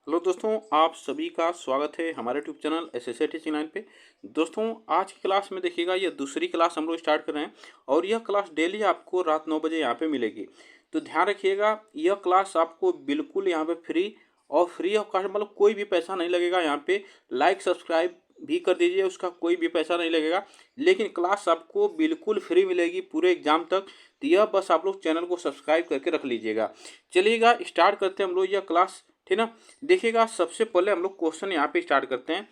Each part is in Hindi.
हेलो दोस्तों, आप सभी का स्वागत है हमारे YouTube channel SSC teaching line पे। दोस्तों, आज की क्लास में देखिएगा, ये दूसरी क्लास हम लोग स्टार्ट कर रहे हैं और यह क्लास डेली आपको रात 9 बजे यहाँ पे मिलेगी। तो ध्यान रखिएगा, यह क्लास आपको बिल्कुल यहाँ पे फ्री ऑफ कॉस्ट, मतलब कोई भी पैसा नहीं लगेगा। यहाँ पे लाइक सब्सक्राइब भी कर दीजिए, उसका कोई भी पैसा नहीं लगेगा, लेकिन क्लास आपको बिल्कुल फ्री मिलेगी पूरे एग्जाम तक। तो यह बस आप लोग चैनल को सब्सक्राइब करके रख लीजिएगा। चलिएगा स्टार्ट करते हैं हम लोग यह क्लास, ठीक ना। देखिएगा, सबसे पहले हम लोग क्वेश्चन यहाँ पे स्टार्ट करते हैं।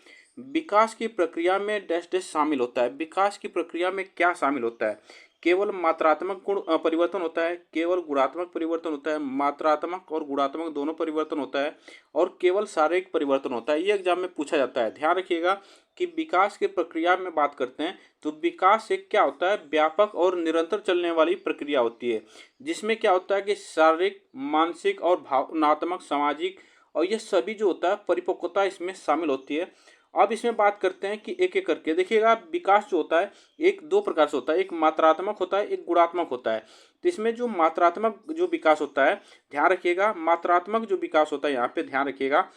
विकास की प्रक्रिया में डैश डैश शामिल होता है। विकास की प्रक्रिया में क्या शामिल होता है? केवल मात्रात्मक परिवर्तन होता है, केवल गुणात्मक परिवर्तन होता है, मात्रात्मक और गुणात्मक दोनों परिवर्तन होता है, और केवल शारीरिक परिवर्तन होता है। ये एग्जाम में पूछा जाता है। ध्यान रखिएगा कि विकास की प्रक्रिया में बात करते हैं तो विकास एक क्या होता है, व्यापक और निरंतर चलने वाली प्रक्रिया होती है, जिसमें क्या होता है कि शारीरिक, मानसिक और भावनात्मक, सामाजिक और ये सभी जो होता है परिपक्वता इसमें शामिल होती है। अब इसमें बात करते हैं कि एक एक करके देखिएगा। विकास जो होता है एक दो प्रकार से होता है, एक मात्रात्मक होता है, एक गुणात्मक होता है। तो इसमें जो मात्रात्मक जो विकास होता है, ध्यान रखिएगा, मात्रात्मक जो विकास होता है यहाँ पे ध्यान रखिएगा,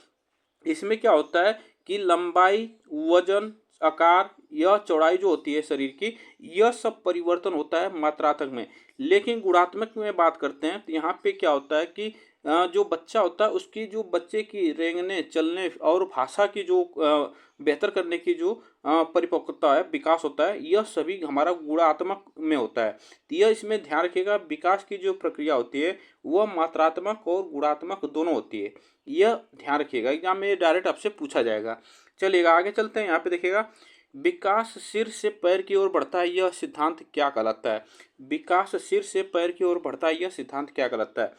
इसमें क्या होता है कि लंबाई, वजन, आकार या चौड़ाई जो होती है शरीर की, यह सब परिवर्तन होता है मात्रात्मक में। लेकिन गुणात्मक में बात करते हैं तो यहाँ पे क्या होता है कि जो बच्चा होता है उसकी, जो बच्चे की रेंगने, चलने और भाषा की जो बेहतर करने की जो परिपक्वता है, विकास होता है, यह सभी हमारा गुणात्मक में होता है। तो यह इसमें ध्यान रखिएगा, विकास की जो प्रक्रिया होती है वह मात्रात्मक और गुणात्मक दोनों होती है। यह ध्यान रखिएगा, एग्जाम में डायरेक्ट आपसे पूछा जाएगा। चलिएगा आगे चलते हैं। यहाँ पे देखिएगा, विकास सिर से पैर की ओर बढ़ता है, यह सिद्धांत क्या कहलाता है? विकास सिर से पैर की ओर बढ़ता है, यह सिद्धांत क्या कहलाता है?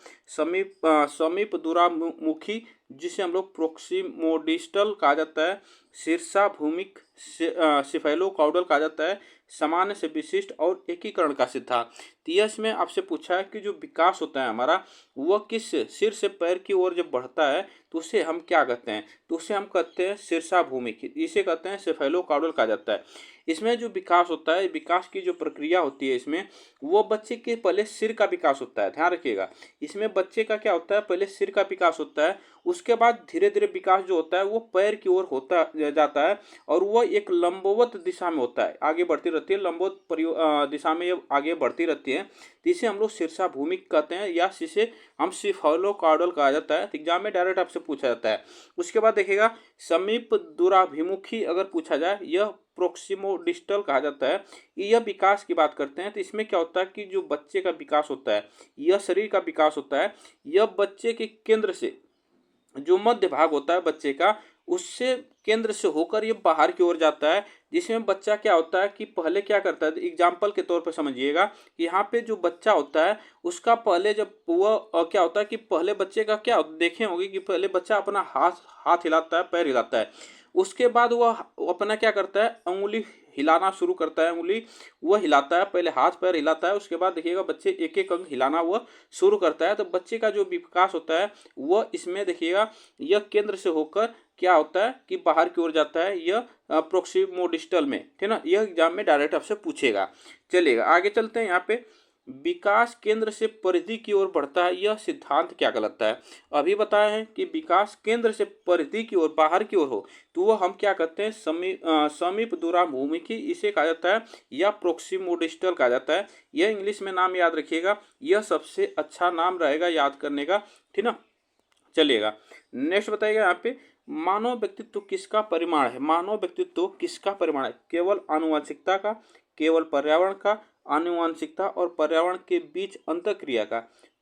समीप दूरामुखी, जिसे हम लोग प्रोक्सिमोडिस्टल कहा जाता है, शीर्षा भूमिक सिफेलोकाउडल कहा जाता है, सामान्य से विशिष्ट और एकीकरण का सिद्धांत। तो यह इसमें आपसे पूछा है कि जो विकास होता है हमारा, वह किस सिर से पैर की ओर जब बढ़ता है तो उसे हम क्या कहते हैं? तो उसे हम कहते हैं शीर्षा भूमिक, इसे कहते हैं सेफेलोकाउडल कहा जाता है। इसमें जो विकास होता है, विकास की जो प्रक्रिया होती है इसमें, वो बच्चे के पहले सिर का विकास होता है। ध्यान रखिएगा, इसमें बच्चे का क्या होता है, पहले सिर का विकास होता है, उसके बाद धीरे धीरे विकास जो होता है वो पैर की ओर होता जाता है, और वह एक लंबवत दिशा में होता है, आगे बढ़ती रहती है, लंबवत दिशा में ये आगे बढ़ती रहती है। तो इसे हम लोग शीर्षा भूमिक कहते हैं, या इसे हम सिफेलोकाउडल कहा जाता है। एग्जाम में डायरेक्ट आपसे पूछा जाता है। उसके बाद देखिएगा, समीप दूराभिमुखी अगर पूछा जाए, यह प्रोक्सिमोडिस्टल कहा जाता है। यह विकास की बात करते हैं तो इसमें क्या होता है कि जो बच्चे का विकास होता है, यह शरीर का विकास होता है, यह बच्चे के केंद्र से, जो मध्य भाग होता है बच्चे का, उससे केंद्र से होकर ये बाहर की ओर जाता है। जिसमें बच्चा क्या होता है कि पहले क्या करता है, एग्जाम्पल के तौर पर समझिएगा कि यहाँ पे जो बच्चा होता है उसका पहले जब वह क्या होता है कि पहले बच्चे का क्या देखे होंगे कि पहले बच्चा अपना हाथ हाथ हिलाता है, पैर हिलाता है, उसके बाद वह अपना क्या करता है, अंगुली हिलाना शुरू करता है। अंगुली वह हिलाता है, पहले हाथ पैर हिलाता है, उसके बाद देखिएगा बच्चे एक एक अंग हिलाना वह शुरू करता है। तो बच्चे का जो विकास होता है वह इसमें देखिएगा, यह केंद्र से होकर क्या होता है कि बाहर की ओर जाता है, यह प्रोक्सिमोडिस्टल में, ठीक ना। यह एग्जाम में डायरेक्ट आपसे पूछेगा। चलिएगा आगे चलते हैं। यहाँ पे विकास केंद्र से परिधि की ओर बढ़ता है, यह सिद्धांत क्या कहलाता है? अभी बताए हैं कि विकास केंद्र से परिधि की ओर, बाहर की ओर हो, तो वह हम क्या कहते हैं, समीप दूराभिमुखी इसे कहा जाता है, या प्रोक्सिमोडिस्टल कहा जाता है। यह इंग्लिश में नाम याद रखिएगा, यह सबसे अच्छा नाम रहेगा याद करने का, ठीक ना। चलिएगा नेक्स्ट बताइएगा। यहाँ पे मानव व्यक्तित्व किसका परिमाण है? मानव व्यक्तित्व किसका परिमाण है? केवल आनुवंशिकता का, केवल पर्यावरण का, आनुवंशिकता और पर्यावरण के बीच अंतःक्रिया का,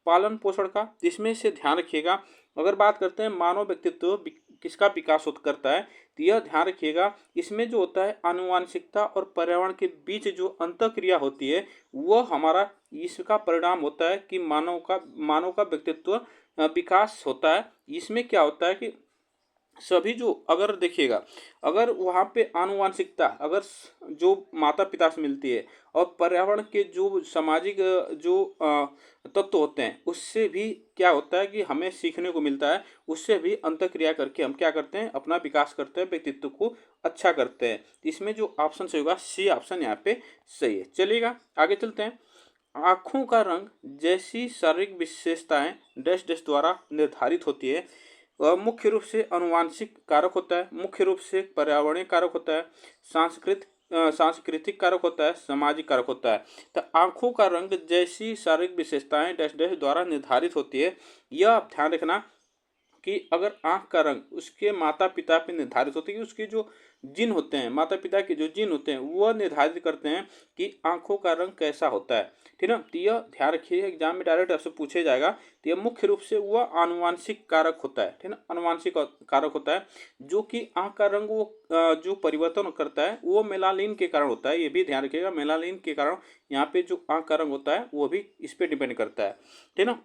पालन पोषण का? इसमें से ध्यान रखिएगा, अगर बात करते हैं मानव व्यक्तित्व किसका विकास करता है, तो यह ध्यान रखिएगा, इसमें जो होता है आनुवंशिकता और पर्यावरण के बीच जो अंतःक्रिया होती है, वह हमारा इसका परिणाम होता है कि मानव का व्यक्तित्व विकास होता है। इसमें क्या होता है कि सभी जो, अगर देखिएगा, अगर वहाँ पे आनुवंशिकता अगर जो माता पिता से मिलती है, और पर्यावरण के जो सामाजिक जो तत्व होते हैं, उससे भी क्या होता है कि हमें सीखने को मिलता है, उससे भी अंतःक्रिया करके हम क्या करते हैं, अपना विकास करते हैं, व्यक्तित्व को अच्छा करते हैं। इसमें जो ऑप्शन सही होगा, सी ऑप्शन यहाँ पे सही है। चलिएगा आगे चलते हैं। आँखों का रंग जैसी शारीरिक विशेषताएं डैश डैश द्वारा निर्धारित होती है, मुख्य रूप से आनुवांशिक कारक होता है, मुख्य रूप से पर्यावरणीय कारक होता है, सांस्कृतिक कारक होता है, सामाजिक कारक होता है। तो आंखों का रंग जैसी शारीरिक विशेषताएं डैश डैश द्वारा निर्धारित होती है। यह आप ध्यान रखना कि अगर आंख का रंग उसके माता पिता पे निर्धारित होती है कि उसके जो जीन होते हैं, माता पिता के जो जीन होते हैं वह निर्धारित करते हैं कि आंखों का रंग कैसा होता है। ठीक है ना, तो यह ध्यान रखिए, एग्जाम में डायरेक्ट आपसे पूछे जाएगा। तो यह मुख्य रूप से वह आनुवांशिक कारक होता है। ठीक है ना, आनुवांशिक कारक होता है जो कि आंख का रंग वो जो परिवर्तन करता है वो मेलानिन के कारण होता है। ये भी ध्यान रखिएगा, मेलानिन के कारण यहाँ पे जो आंख का रंग होता है वो भी इस पे डिपेंड करता है। ठीक है ना,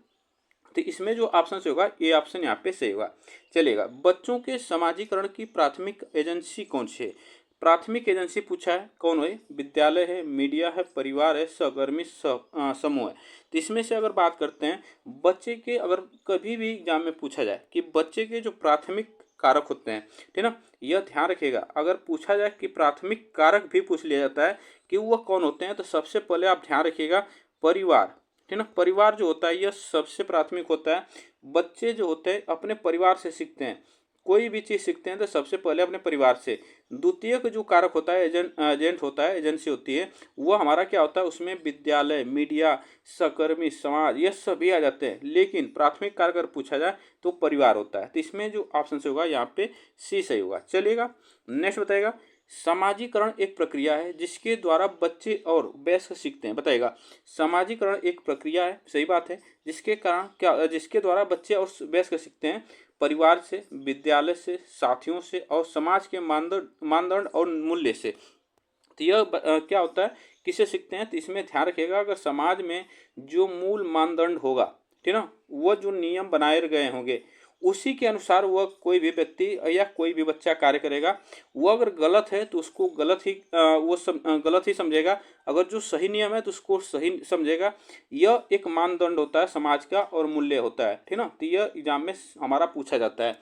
तो इसमें जो ऑप्शन से होगा ये ऑप्शन यहाँ पे सही होगा। चलिएगा, बच्चों के समाजीकरण की प्राथमिक एजेंसी कौन सी है? प्राथमिक एजेंसी पूछा है, कौन है? विद्यालय है, मीडिया है, परिवार है, सहकर्मी समूह है। तो इसमें से अगर बात करते हैं बच्चे के, अगर कभी भी एग्जाम में पूछा जाए कि बच्चे के जो प्राथमिक कारक होते हैं, ठीक है ना, यह ध्यान रखिएगा। अगर पूछा जाए कि प्राथमिक कारक भी पूछ लिया जाता है कि वह कौन होते हैं, तो सबसे पहले आप ध्यान रखिएगा परिवार। ठीक है ना, परिवार जो होता है यह सबसे प्राथमिक होता है। बच्चे जो होते हैं अपने परिवार से सीखते हैं, कोई भी चीज़ सीखते हैं तो सबसे पहले अपने परिवार से। द्वितीय जो कारक होता है, एजेंट होता है, एजेंसी होती है, वो हमारा क्या होता है, उसमें विद्यालय, मीडिया, सहकर्मी, समाज, ये सभी आ जाते हैं। लेकिन प्राथमिक कारक अगर पूछा जाए तो परिवार होता है। तो इसमें जो ऑप्शन से होगा यहाँ पे सी सही होगा। चलिएगा, नेक्स्ट बताएगा, सामाजिकरण एक प्रक्रिया है जिसके द्वारा बच्चे और वयस्क सीखते हैं। बताएगा, सामाजिकरण एक प्रक्रिया है, सही बात है, जिसके कारण क्या, जिसके द्वारा बच्चे और वयस्क सीखते हैं परिवार से, विद्यालय से, साथियों से और समाज के मानदंड और मूल्य से। तो यह क्या होता है, किसे सीखते हैं? तो इसमें ध्यान रखिएगा, अगर समाज में जो मूल मानदंड होगा, ठीक है ना, वह जो नियम बनाए गए होंगे उसी के अनुसार वह कोई भी व्यक्ति या कोई भी बच्चा कार्य करेगा। वो अगर गलत है तो उसको गलत ही गलत ही समझेगा, अगर जो सही नियम है तो उसको सही समझेगा। यह एक मानदंड होता है समाज का और मूल्य होता है। ठीक है ना, तो यह एग्जाम में हमारा पूछा जाता है।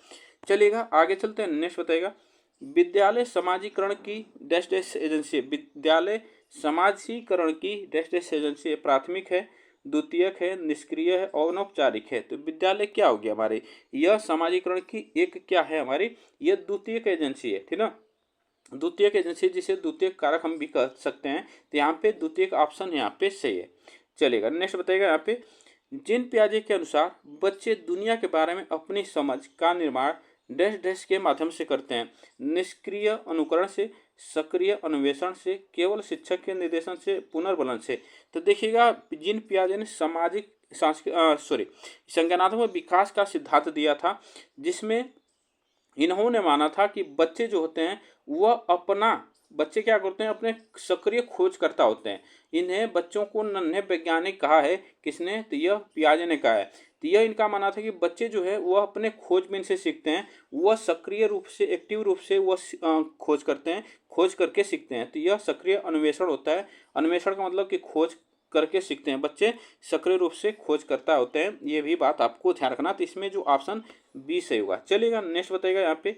चलिएगा आगे चलते हैं, नेक्स्ट बताएगा, विद्यालय समाजीकरण की डैश डैश एजेंसी। विद्यालय समाजीकरण की डैश डैश एजेंसी प्राथमिक है, द्वितीयक है, निष्क्रिय है और अनौपचारिक है। तो विद्यालय क्या हो गया हमारे, यह समाजीकरण की एक क्या है हमारी, यह द्वितीयक एजेंसी है। ठीक ना, द्वितीयक एजेंसी जिसे द्वितीयक कारक हम भी कह सकते हैं। तो यहाँ पे द्वितीयक ऑप्शन यहाँ पे सही है। चलेगा, नेक्स्ट बताएगा यहाँ पे, जिन पियाजे के अनुसार बच्चे दुनिया के बारे में अपनी समझ का निर्माण डैश डैश के माध्यम से करते हैं, निष्क्रिय अनुकरण से, सक्रिय अन्वेषण से, केवल शिक्षक के निर्देशन से, पुनर्बलन से। तो देखिएगा, जिन पियाजे ने सामाजिक संज्ञानात्मक विकास का सिद्धांत दिया था, जिसमें इन्होंने माना था कि बच्चे जो होते हैं वह अपना, बच्चे क्या करते हैं, अपने सक्रिय खोजकर्ता होते हैं। इन्हें बच्चों को नन्हे वैज्ञानिक कहा है, किसने? तो यह पियाजे ने कहा है। तो यह इनका मानना था कि बच्चे जो है वह अपने खोजबीन से सीखते हैं, वह सक्रिय रूप से, एक्टिव रूप से वह खोज करते हैं, खोज करके सीखते हैं। तो यह सक्रिय अन्वेषण होता है। अन्वेषण का मतलब कि खोज करके सीखते हैं, बच्चे सक्रिय रूप से खोजकर्ता होते हैं। ये भी बात आपको ध्यान रखना। तो इसमें जो ऑप्शन बी सही होगा। चलिएगा, नेक्स्ट बताइएगा यहाँ पे,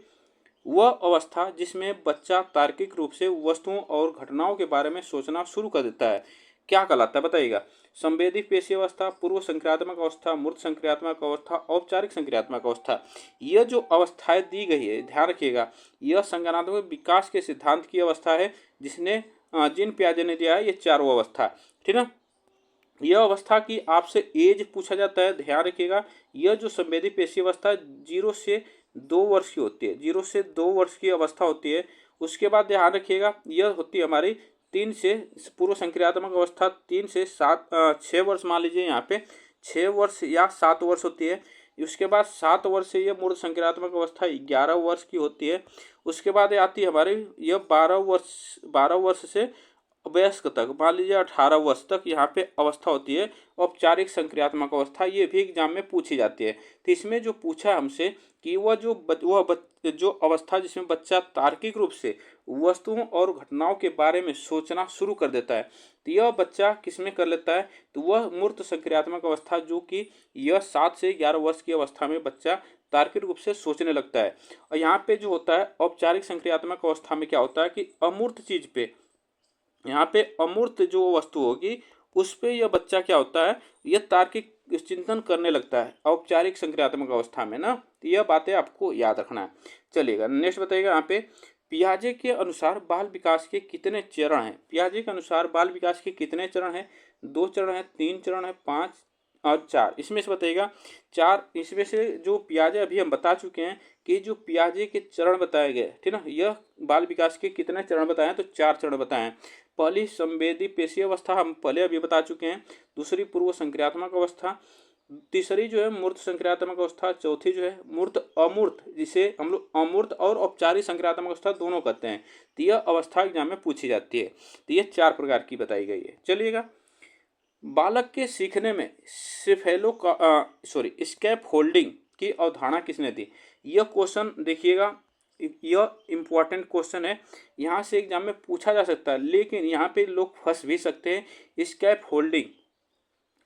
वह अवस्था जिसमें बच्चा तार्किक रूप से वस्तुओं और घटनाओं के बारे में सोचना शुरू कर देता है, क्या कहलाता है? बताइएगा, संवेदी पेशी अवस्था, पूर्व संक्रियात्मक अवस्था, मूर्त संक्रियात्मक अवस्था, औपचारिक संक्रियात्मक अवस्था। यह जो अवस्थाएं दी गई है, ध्यान रखिएगा, यह संज्ञानात्मक विकास के सिद्धांत की अवस्था है, जिसने जिन पियाजे ने दिया है, ये चारों अवस्था। ठीक है, यह अवस्था की आपसे एज पूछा जाता है, ध्यान रखिएगा। यह जो संवेदी पेशी अवस्था 0 से 2 वर्ष की होती है, 0 से 2 वर्ष की अवस्था होती है। उसके बाद ध्यान रखिएगा, यह होती है हमारी 3 से, पूर्व संक्रियात्मक अवस्था 3 से 6 वर्ष, मान लीजिए यहाँ पे 6 वर्ष या 7 वर्ष होती है। उसके बाद 7 वर्ष से यह मूर्त संक्रियात्मक अवस्था 11 वर्ष की होती है। उसके बाद आती है हमारी यह 12 वर्ष से वयस्क तक, मान लीजिए 18 वर्ष तक यहाँ पे अवस्था होती है, औपचारिक संक्रियात्मक अवस्था। ये भी एग्जाम में पूछी जाती है। तो इसमें जो पूछा है हमसे कि वह जो अवस्था जिसमें बच्चा तार्किक रूप से वस्तुओं और घटनाओं के बारे में सोचना शुरू कर देता है, तो यह बच्चा किसमें कर लेता है? तो वह मूर्त संक्रियात्मक अवस्था, जो कि यह 7 से 11 वर्ष की अवस्था में बच्चा तार्किक रूप से सोचने लगता है। और यहाँ पे जो होता है औपचारिक संक्रियात्मक अवस्था में क्या होता है कि अमूर्त चीज पे, यहाँ पे अमूर्त जो वस्तु होगी उस पे यह बच्चा क्या होता है, यह तार्किक चिंतन करने लगता है औपचारिक संक्रियात्मक अवस्था में ना। तो यह बातें आपको याद रखना है। चलिएगा नेक्स्ट बताइएगा यहाँ पे, पियाजे के अनुसार बाल विकास के कितने चरण हैं। पियाजे के अनुसार बाल विकास के कितने चरण हैं? 2 चरण है, 3 चरण है, 5 और 4। इसमें से बताइएगा 4। इसमें से जो पियाजे अभी हम बता चुके हैं कि जो पियाजे के चरण बताए गए, ठीक ना, यह बाल विकास के कितने चरण बताए हैं? तो 4 चरण बताए हैं। पहली संवेदी पेशीय अवस्था हम पहले अभी बता चुके हैं। दूसरी पूर्व संक्रियात्मक अवस्था। तीसरी जो है मूर्त संक्रियात्मक अवस्था। चौथी जो है मूर्त अमूर्त, जिसे हम लोग अमूर्त और औपचारिक संक्रियात्मक अवस्था दोनों कहते हैं। तो यह अवस्था एग्जाम में पूछी जाती है। तो यह 4 प्रकार की बताई गई है। चलिएगा, बालक के सीखने में स्कैप होल्डिंग की अवधारणा किसने दी? यह क्वेश्चन देखिएगा, यह इंपॉर्टेंट क्वेश्चन है, यहाँ से एग्जाम में पूछा जा सकता है, लेकिन यहाँ पे लोग फंस भी सकते हैं।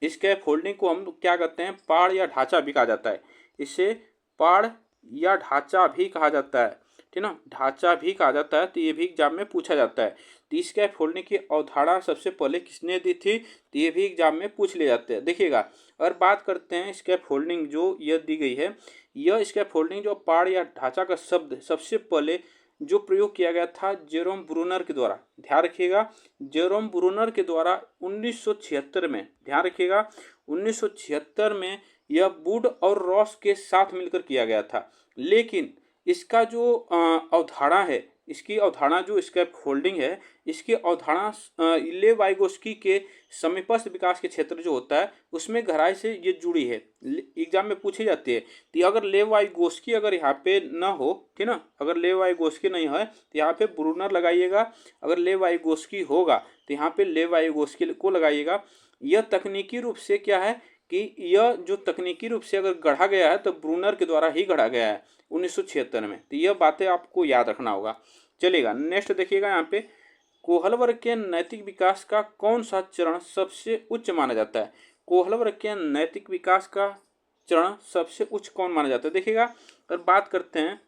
स्कैप होल्डिंग को हम क्या कहते हैं? पाड़ या ढांचा भी कहा जाता है। इसे पाड़ या ढांचा भी कहा जाता है, ठीक ना, ढांचा भी कहा जाता है। तो ये भी एग्जाम में पूछा जाता है। तो स्कैप होल्डिंग की अवधारणा सबसे पहले किसने दी थी? तो ये भी एग्जाम में पूछ ले जाते हैं। देखिएगा, अगर बात करते हैं स्कैप होल्डिंग जो यह दी गई है, यह स्कैप होल्डिंग जो पाड़ या ढांचा का शब्द सबसे पहले जो प्रयोग किया गया था जेरोम ब्रूनर के द्वारा। ध्यान रखिएगा, जेरोम ब्रूनर के द्वारा 1976 में, ध्यान रखिएगा 1976 में यह वुड और रॉस के साथ मिलकर किया गया था। लेकिन इसका जो अवधारणा है, इसकी अवधारणा जो स्कैप होल्डिंग है, इसकी अवधारणा लेव वाइगोस्की के समीपस्थ विकास के क्षेत्र जो होता है उसमें गहराई से ये जुड़ी है। एग्जाम में पूछी जाती है। तो अगर लेव वाइगोस्की अगर यहाँ पे न हो, ठीक ना, अगर लेव वाइगोस्की नहीं है तो यहाँ पे ब्रूनर लगाइएगा। अगर लेव वाइगोस्की होगा तो यहाँ पे लेव वाइगोस्की को लगाइएगा। यह तकनीकी रूप से क्या है कि यह जो तकनीकी रूप से अगर गढ़ा गया है तो ब्रूनर के द्वारा ही गढ़ा गया है 1976 में। तो यह बातें आपको याद रखना होगा। चलिएगा नेक्स्ट देखिएगा, यहाँ पे कोहल वर्ग के नैतिक विकास का कौन सा चरण सबसे उच्च माना जाता है? कोहल वर्ग के नैतिक विकास का चरण सबसे उच्च कौन माना जाता है? देखिएगा, अगर बात करते हैं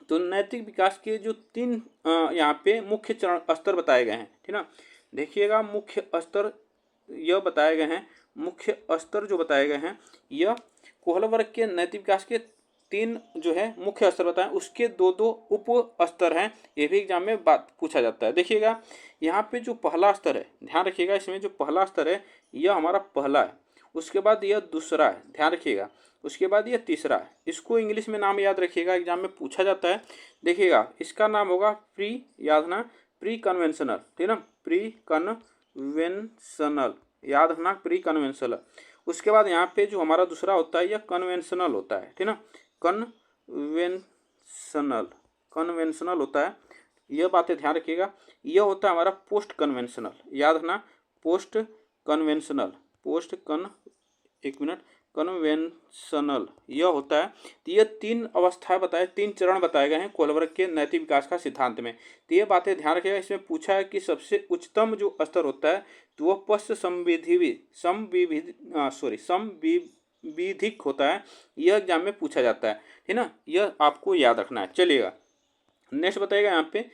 तो नैतिक विकास के जो 3 यहाँ पे मुख्य चरण स्तर बताए गए हैं, ठीक ना। देखिएगा, मुख्य स्तर यह बताए गए हैं, मुख्य स्तर जो बताए गए हैं, यह कोहल वर्ग के नैतिक विकास के 3 जो है मुख्य स्तर बताएं, उसके 2 उप स्तर हैं। ये भी एग्जाम में बात पूछा जाता है। देखिएगा, यहाँ पे जो पहला स्तर है, ध्यान रखिएगा, इसमें जो पहला स्तर है यह हमारा पहला है। उसके बाद यह दूसरा है, ध्यान रखिएगा। उसके बाद यह तीसरा है। इसको इंग्लिश में नाम याद रखिएगा, एग्जाम में पूछा जाता है। देखिएगा, इसका नाम होगा प्री, याद रखना, प्री कन्वेंशनल, ठीक ना, प्री कन्वेंशनल, याद रखना, प्री कन्वेंशनल। उसके बाद यहाँ पे जो हमारा दूसरा होता है यह कन्वेंशनल होता है, ठीक ना, कन्वेंशनल होता है। यह बातें ध्यान रखिएगा। यह होता है हमारा पोस्ट कन्वेंशनल, याद रखना, पोस्ट कन्वेंशनल, कन्वेंशनल यह होता है। तो ये 3 अवस्थाएं बताए, 3 चरण बताए गए हैं कोहल वर्ग के नैतिक विकास का सिद्धांत में। तो ये बातें ध्यान रखिएगा। इसमें पूछा है कि सबसे उच्चतम जो स्तर होता है तो वह पश्च समविधिक होता है। यह एग्जाम में पूछा जाता है ना, यह आपको याद रखना है। चलिएगा नेक्स्ट बताइएगा, यहाँ पे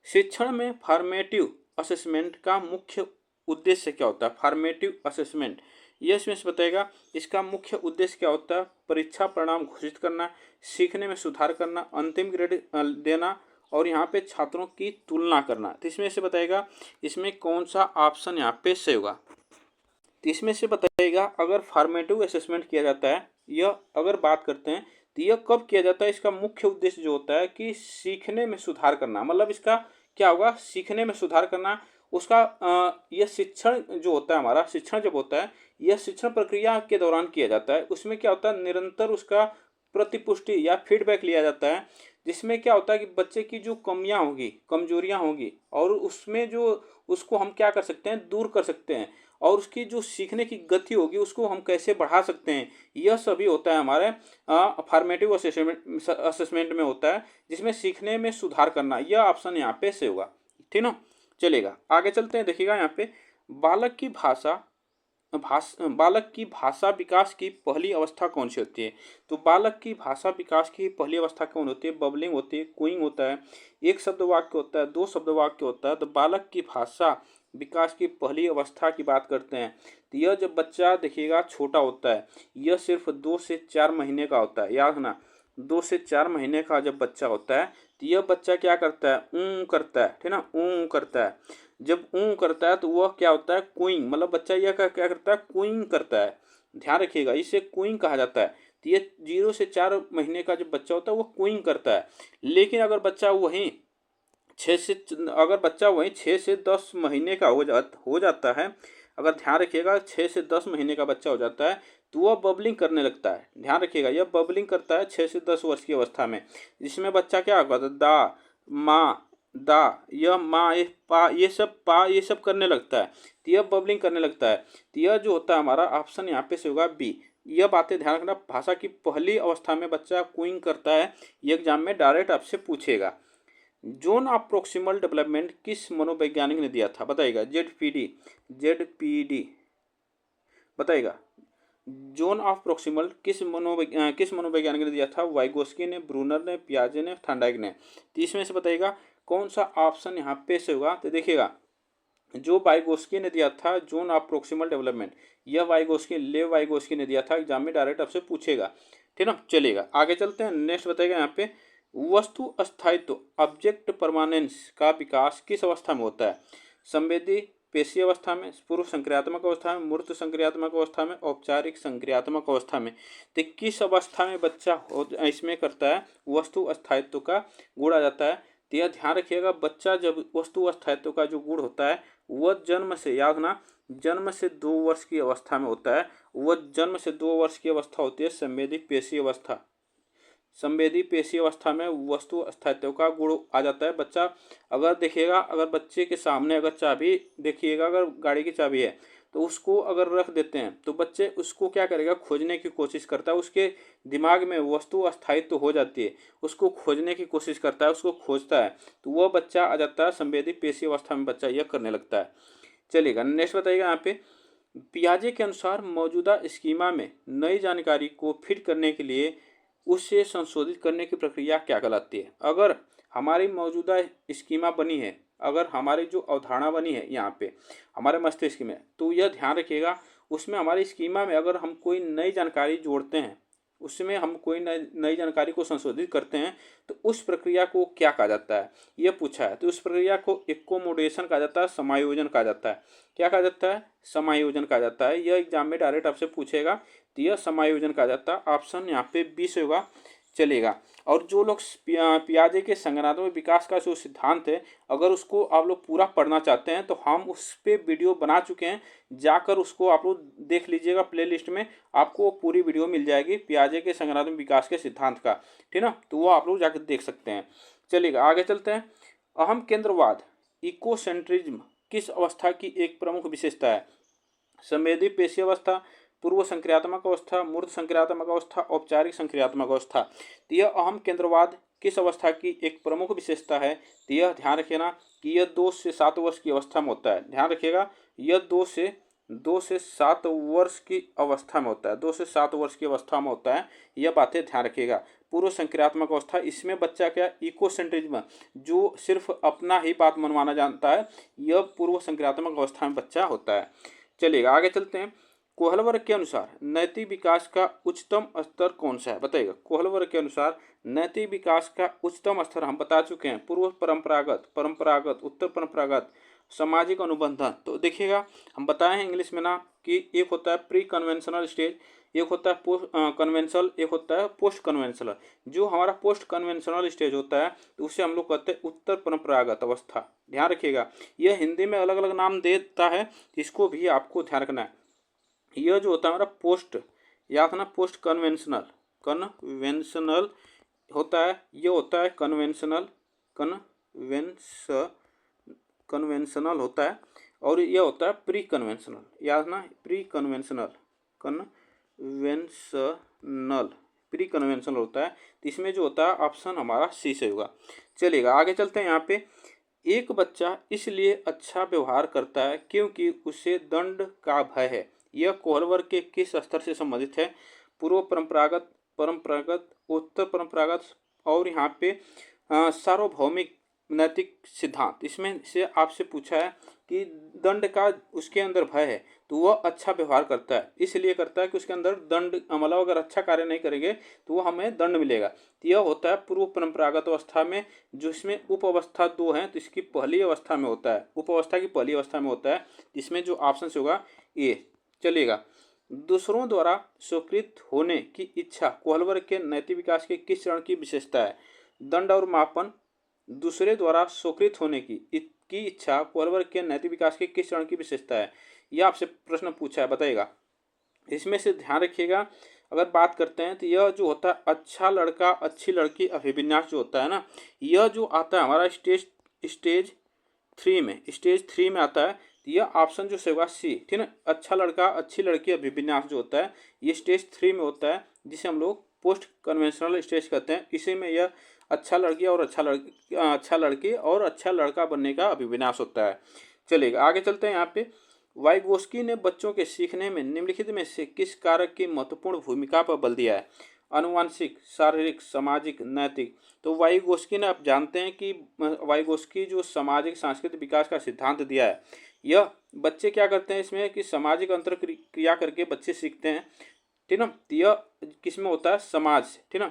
शिक्षण में फॉर्मेटिव असेसमेंट का मुख्य उद्देश्य क्या होता है? फॉर्मेटिव असेसमेंट, यह इसमें से बताएगा इसका मुख्य उद्देश्य क्या होता है? परीक्षा परिणाम घोषित करना, सीखने में सुधार करना, अंतिम ग्रेड देना और यहाँ पे छात्रों की तुलना करना। तो इसमें से बताएगा इसमें कौन सा ऑप्शन यहाँ पे सही होगा? तो इसमें से बताइएगा, अगर फॉर्मेटिव असेसमेंट किया जाता है, यह अगर बात करते हैं तो यह कब किया जाता है? इसका मुख्य उद्देश्य जो होता है कि सीखने में सुधार करना, मतलब इसका क्या होगा? सीखने में सुधार करना। उसका यह शिक्षण जो होता है, हमारा शिक्षण जब होता है यह शिक्षण प्रक्रिया के दौरान किया जाता है। उसमें क्या होता है? निरंतर उसका प्रतिपुष्टि या फीडबैक लिया जाता है, जिसमें क्या होता है कि बच्चे की जो कमियां होगी, कमजोरियां होगी, और उसमें जो उसको हम क्या कर सकते हैं? दूर कर सकते हैं, और उसकी जो सीखने की गति होगी उसको हम कैसे बढ़ा सकते हैं। यह सभी होता है हमारे फॉर्मेटिव असेसमेंट में होता है, जिसमें सीखने में सुधार करना। यह ऑप्शन यहाँ पे से होगा, ठीक ना। चलेगा आगे चलते हैं। देखिएगा, यहाँ पे बालक की भाषा विकास की पहली अवस्था कौन सी होती है? तो बालक की भाषा विकास की पहली अवस्था कौन होती है? बबलिंग होती है, कूइंग होता है, एक शब्द वाक्य होता है, 2 शब्द वाक्य होता है। तो बालक की भाषा विकास की पहली अवस्था की बात करते हैं, तो यह जब बच्चा देखिएगा छोटा होता है, यह सिर्फ 2 से 4 महीने का होता है। याद रखना, 2 से 4 महीने का जब बच्चा होता है तो यह बच्चा क्या करता है, ऊँ करता है, ठीक ना, ऊँ करता है। जब ऊँ करता है तो वह क्या होता है, कूइंग, मतलब बच्चा यह क्या करता है, कूइंग करता है। ध्यान रखिएगा, इसे कूइंग कहा जाता है। तो ये 0 से 4 महीने का जब बच्चा होता है वह कूइंग करता है। लेकिन अगर बच्चा वहीं 6 से 10 महीने का हो जाता है, अगर ध्यान रखिएगा 6 से 10 महीने का बच्चा हो जाता है तो वह बबलिंग करने लगता है। ध्यान रखिएगा, यह बबलिंग करता है 6 से 10 वर्ष की अवस्था में, जिसमें बच्चा क्या होगा, दा, माँ, दा, यह माँ, ये पा, ये सब करने लगता है। तो यह बबलिंग करने लगता है। तो यह जो होता है हमारा ऑप्शन यहाँ पे से होगा बी। यह बातें ध्यान रखना, भाषा की पहली अवस्था में बच्चा कूइंग करता है, ये एग्जाम में डायरेक्ट आपसे पूछेगा। जोन ऑफ प्रोक्सिमल डेवलपमेंट किस मनोवैज्ञानिक ने दिया था, बताइएगा। जेड पी डी बताइएगा। जोन ऑफ प्रोक्सिमल किस मनोवैज्ञानिक ने दिया था, वाइगोस्की ने, ब्रूनर ने, पियाजे ने, थॉर्नडाइक ने। तो इसमें से बताइएगा कौन सा ऑप्शन यहाँ पे से होगा। तो देखिएगा, जो वाइगोस्की ने दिया था जोन ऑफ प्रोक्सिमल डेवलपमेंट, यह वाइगोस्की ने दिया था। एग्जाम में डायरेक्ट आपसे पूछेगा, ठीक ना। चलेगा, आगे चलते हैं। नेक्स्ट बताइएगा यहाँ पे, वस्तु स्थायित्व ऑब्जेक्ट परमानेंस का विकास किस अवस्था में होता है, संवेदी पेशीय अवस्था में, पूर्व संक्रियात्मक अवस्था में, मूर्त संक्रियात्मक अवस्था में, औपचारिक संक्रियात्मक अवस्था में। तो किस अवस्था में बच्चा इसमें करता है, वस्तु स्थायित्व का गुण आ जाता है। तो यह ध्यान रखिएगा, बच्चा जब वस्तु स्थायित्व का जो गुण होता है वह जन्म से, याद रखना, जन्म से 2 वर्ष की अवस्था में होता है। वह जन्म से 2 वर्ष की अवस्था होती है संवेदी पेशी अवस्था। संवेदी पेशी अवस्था में वस्तु स्थायित्व का गुण आ जाता है। बच्चा अगर देखिएगा, अगर बच्चे के सामने अगर चाबी देखिएगा, अगर गाड़ी की चाबी है तो उसको अगर रख देते हैं तो बच्चे उसको क्या करेगा, खोजने की कोशिश करता है। उसके दिमाग में वस्तु स्थायित्व हो जाती है, उसको खोजने की कोशिश करता है, उसको खोजता है, तो वह बच्चा आ जाता है संवेदी पेशी अवस्था में, बच्चा यह करने लगता है। चलिएगा, नेक्स्ट बताइएगा यहाँ पे, पियाजे के अनुसार मौजूदा स्कीमा में नई जानकारी को फिट करने के लिए उसे संशोधित करने की प्रक्रिया क्या कहलाती है। अगर हमारी मौजूदा स्कीमा बनी है, अगर हमारी जो अवधारणा बनी है यहाँ पे हमारे मस्तिष्क में, तो यह ध्यान रखिएगा, उसमें हमारी स्कीमा में अगर हम कोई नई जानकारी जोड़ते हैं, उसमें हम कोई नई जानकारी को संशोधित करते हैं, तो उस प्रक्रिया को क्या कहा जाता है, ये पूछा है। तो उस प्रक्रिया को एकोमोडेशन कहा जाता है, समायोजन कहा जाता है। क्या कहा जाता है, समायोजन कहा जाता है। यह एग्जाम में डायरेक्ट आपसे पूछेगा, तो यह समायोजन कहा जाता है। ऑप्शन यहाँ पे 20 होगा। चलेगा, और जो लोग पियाजे के संज्ञानात्मक विकास का जो सिद्धांत है, अगर उसको आप लोग पूरा पढ़ना चाहते हैं तो हम उस पर वीडियो बना चुके हैं, जाकर उसको आप लोग देख लीजिएगा। प्लेलिस्ट में आपको पूरी वीडियो मिल जाएगी पियाजे के संज्ञानात्मक विकास के सिद्धांत का, ठीक ना, तो वो आप लोग जाकर देख सकते हैं। चलिएगा, आगे चलते हैं। अहम केंद्रवाद इकोसेंट्रिज्म किस अवस्था की एक प्रमुख विशेषता है, संवेदी पेशी अवस्था, पूर्व संक्रियात्मक अवस्था, मूर्त संक्रियात्मक अवस्था, औपचारिक संक्रियात्मक अवस्था। तो यह अहम केंद्रवाद किस अवस्था की एक प्रमुख विशेषता है, तो यह ध्यान रखिएगा कि यह 2 से 7 वर्ष की अवस्था में होता है। ध्यान रखिएगा, यह 2 से 7 वर्ष की अवस्था में होता है, 2 से 7 वर्ष की अवस्था में होता है। यह बातें ध्यान रखिएगा। पूर्व संक्रियात्मक अवस्था, इसमें बच्चा क्या, इकोसेंट्रिज्म, जो सिर्फ अपना ही बात मनवाना जानता है, यह पूर्व संक्रियात्मक अवस्था में बच्चा होता है। चलिएगा, आगे चलते हैं। कोहल वर्ग के अनुसार नैतिक विकास का उच्चतम स्तर कौन सा है, बताइएगा। कोहल वर्ग के अनुसार नैतिक विकास का उच्चतम स्तर हम बता चुके हैं, पूर्व परंपरागत, परंपरागत, उत्तर परंपरागत, सामाजिक अनुबंधन। तो देखिएगा, हम बताए हैं इंग्लिश में ना कि एक होता है प्री कन्वेंशनल स्टेज, एक होता है पोस्ट कन्वेंशनल, एक होता है पोस्ट कन्वेंशनल। जो हमारा पोस्ट कन्वेंशनल स्टेज होता है तो उसे हम लोग कहते हैं उत्तर परंपरागत अवस्था। ध्यान रखिएगा, यह हिंदी में अलग अलग नाम देता है, इसको भी आपको ध्यान रखना है। यह जो होता है हमारा पोस्ट, या था ना पोस्ट कन्वेंशनल, कन्वेंशनल होता है, ये होता है कन्वेंशनल, कन्वेंशनल होता है, और यह होता है प्री कन्वेंशनल, याद ना, प्री कन्वेंशनल, प्री कन्वेंशनल होता है। तो इसमें जो होता है ऑप्शन हमारा सी से होगा। चलिएगा, आगे चलते हैं। यहाँ पे, एक बच्चा इसलिए अच्छा व्यवहार करता है क्योंकि उसे दंड का भय है, यह कोहल वर्ग के किस स्तर से संबंधित है, पूर्व परंपरागत, परंपरागत, उत्तर परंपरागत, और यहाँ पे सार्वभौमिक नैतिक सिद्धांत, इसमें से आपसे पूछा है कि दंड का उसके अंदर भय है, तो वह अच्छा व्यवहार करता है, इसलिए करता है कि उसके अंदर दंड, मतलब अगर अच्छा कार्य नहीं करेंगे तो वो हमें दंड मिलेगा। तो यह होता है पूर्व परंपरागत अवस्था में, जो इसमें उप अवस्था 2 है, तो इसकी पहली अवस्था में होता है, उप अवस्था की पहली अवस्था में होता है, जिसमें जो ऑप्शन होगा ए। चलिएगा, दूसरों द्वारा स्वीकृत होने की इच्छा कोहलवर के नैतिक विकास के किस चरण की विशेषता है? दंड और मापन, दूसरे द्वारा स्वीकृत होने की इच्छा कोहलवर के नैतिक विकास के किस चरण की विशेषता है? यह आपसे प्रश्न पूछा है, बताइएगा। इसमें से ध्यान रखिएगा, अगर बात करते हैं तो यह जो होता है अच्छा लड़का अच्छी लड़की अभिविन्यास जो होता है ना, यह जो आता है हमारा स्टेज 3 में आता है। तो यह ऑप्शन जो होगा सी, ठीक है। अच्छा लड़का अच्छी लड़की अभिविन्यास जो होता है ये स्टेज 3 में होता है, जिसे हम लोग पोस्ट कन्वेंशनल स्टेज कहते हैं। इसी में यह अच्छा लड़की और अच्छा लड़की और अच्छा लड़का बनने का अभिविन्यास होता है। चलिएगा, आगे चलते हैं। यहाँ पे वाइगोस्की ने बच्चों के सीखने में निम्नलिखित में से किस कारक की महत्वपूर्ण भूमिका पर बल दिया है? आनुवंशिक, शारीरिक, सामाजिक, नैतिक। तो वाइगोस्की ने, आप जानते हैं कि वाइगोस्की जो सामाजिक सांस्कृतिक विकास का सिद्धांत दिया है, यह बच्चे क्या करते हैं इसमें कि सामाजिक अंतर क्रिया करके बच्चे सीखते हैं, ठीक ना। तो यह किस में होता है? समाज से, ठीक ना।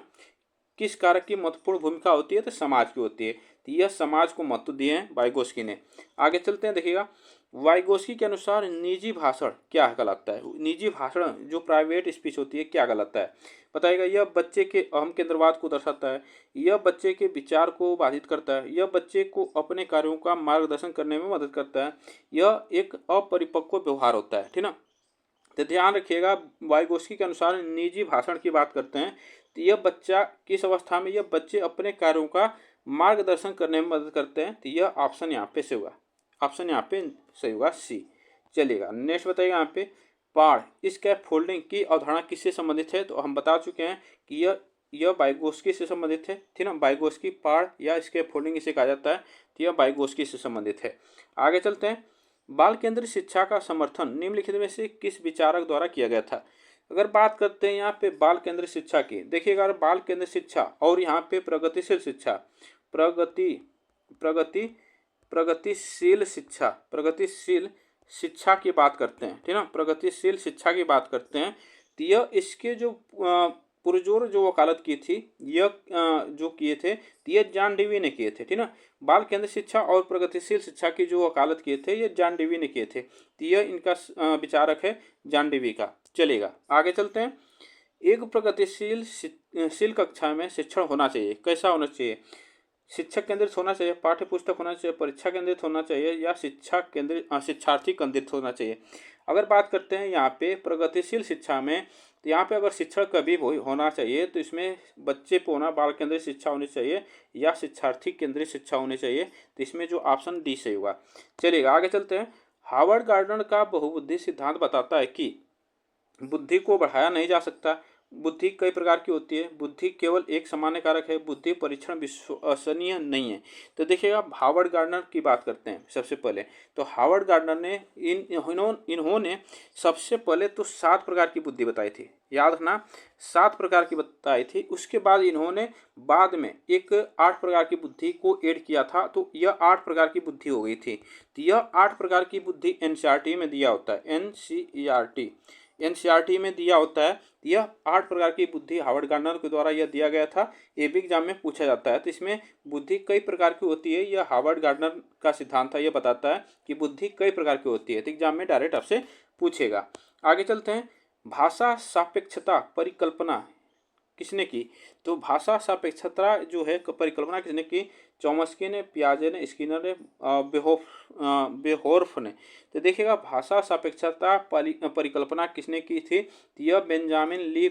किस कारक की महत्वपूर्ण भूमिका होती है? तो समाज की होती है। तो यह समाज को महत्व दिए हैं वाइगोस्की ने। आगे चलते हैं, देखिएगा, वाइगोस्की के अनुसार निजी भाषण क्या कहलाता है? निजी भाषण जो प्राइवेट स्पीच होती है क्या कहलाता है? बताइएगा। यह बच्चे के अहम केंद्रवाद को दर्शाता है, यह बच्चे के विचार को बाधित करता है, यह बच्चे को अपने कार्यों का मार्गदर्शन करने में मदद करता है, यह एक अपरिपक्व व्यवहार होता है, ठीक ना। तो ध्यान रखिएगा, वाइगोस्की के अनुसार निजी भाषण की बात करते हैं तो यह बच्चा किस अवस्था में, यह बच्चे अपने कार्यों का मार्गदर्शन करने में मदद करते हैं। तो यह ऑप्शन यहाँ पे से होगा, ऑप्शन यहाँ पे सही होगा सी। चलिएगा, नेक्स्ट बताइएगा। यहाँ पे पाढ़ स्कैप फोल्डिंग की अवधारणा किससे संबंधित है? तो हम बता चुके हैं कि यह वाइगोस्की से संबंधित है, ठीक ना। वाइगोस्की पाढ़ या स्कैप फोल्डिंग इसे कहा जाता है, तो यह वाइगोस्की से संबंधित है। आगे चलते हैं। बाल केंद्रित शिक्षा का समर्थन निम्नलिखित में से किस विचारक द्वारा किया गया था? अगर बात करते हैं यहाँ पे बाल केंद्रित शिक्षा की, देखिएगा, अगर बाल केंद्रित शिक्षा और यहाँ पे प्रगतिशील शिक्षा, प्रगतिशील शिक्षा की बात करते हैं, ठीक ना। प्रगतिशील शिक्षा की बात करते हैं तो यह इसके जो पुरजोर जो वकालत की थी, यह जो किए थे तो ये जॉन डेवी ने किए थे, ठीक ना। बाल केंद्रित शिक्षा और प्रगतिशील शिक्षा की जो वकालत किए थे ये जॉन डेवी ने किए थे, तो यह इनका विचारक है जॉन डेवी का। चलेगा, आगे चलते हैं। एक प्रगतिशील कक्षा में शिक्षण होना चाहिए, कैसा होना चाहिए? शिक्षक केंद्रित होना चाहिए, पाठ्य पुस्तक होना चाहिए, परीक्षा केंद्रित होना चाहिए, या शिक्षार्थी केंद्रित होना चाहिए? अगर बात करते हैं यहाँ पे प्रगतिशील शिक्षा में, तो यहाँ पे अगर शिक्षण कभी होना चाहिए तो इसमें बच्चे पे होना बाल केंद्रित शिक्षा होनी चाहिए या शिक्षार्थी केंद्रित शिक्षा होनी चाहिए। तो इसमें जो ऑप्शन डी सही होगा। चलिएगा, आगे चलते हैं। हार्वर्ड गार्डनर का बहुबुद्धि सिद्धांत बताता है कि बुद्धि को बढ़ाया नहीं जा सकता। बुद्धि कई प्रकार की होती है, बुद्धि केवल एक सामान्य कारक है, बुद्धि परीक्षण विश्वसनीय नहीं है। तो देखिएगा, हार्वर्ड गार्डनर की बात करते हैं सबसे पहले। तो हार्वर्ड गार्डनर ने इन्होंने सबसे पहले तो 7 प्रकार की बुद्धि बताई थी, याद रखना, 7 प्रकार की बताई थी। उसके बाद इन्होंने बाद में एक 8 प्रकार की बुद्धि को ऐड किया था, तो यह 8 प्रकार की बुद्धि हो गई थी। तो यह 8 प्रकार की बुद्धि एनसीईआरटी में दिया होता है, एनसीईआरटी में दिया होता है। यह 8 प्रकार की बुद्धि हार्वर्ड गार्डनर के द्वारा यह दिया गया था, ये भी एग्जाम में पूछा जाता है। तो इसमें बुद्धि कई प्रकार की होती है, यह हार्वर्ड गार्डनर का सिद्धांत था, यह बताता है कि बुद्धि कई प्रकार की होती है। तो एग्जाम में डायरेक्ट आपसे पूछेगा। आगे चलते हैं। भाषा सापेक्षता परिकल्पना किसने की? तो भाषा सापेक्षता जो है परिकल्पना किसने की? चॉम्स्की ने, पियाजे ने, स्किनर ने, बेहोर्फ ने। तो देखिएगा, भाषा सापेक्षता परिकल्पना किसने की थी? तो यह बेंजामिन ली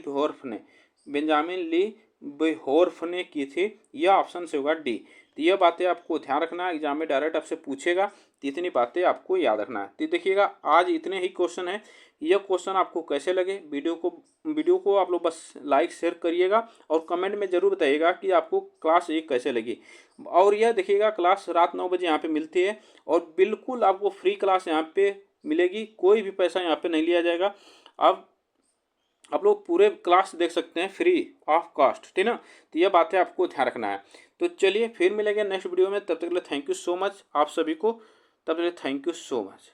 बेहोर्फ ने की थी। यह ऑप्शन से होगा डी। तो यह बातें आपको ध्यान रखना है, एग्जाम में डायरेक्ट आपसे पूछेगा, तो इतनी बातें आपको याद रखना है। तो देखिएगा, आज इतने ही क्वेश्चन है। यह क्वेश्चन आपको कैसे लगे? वीडियो को आप लोग बस लाइक शेयर करिएगा और कमेंट में ज़रूर बताइएगा कि आपको क्लास 1 कैसे लगी। और यह देखिएगा, क्लास रात 9 बजे यहाँ पे मिलती है और बिल्कुल आपको फ्री क्लास यहाँ पे मिलेगी, कोई भी पैसा यहाँ पे नहीं लिया जाएगा। अब आप लोग पूरे क्लास देख सकते हैं फ्री ऑफ कॉस्ट, ठीक है ना। तो ये बातें आपको ध्यान रखना है। तो चलिए फिर मिलेंगे नेक्स्ट वीडियो में, तब तक के लिए थैंक यू सो मच आप सभी को, तब तक के लिए थैंक यू सो मच।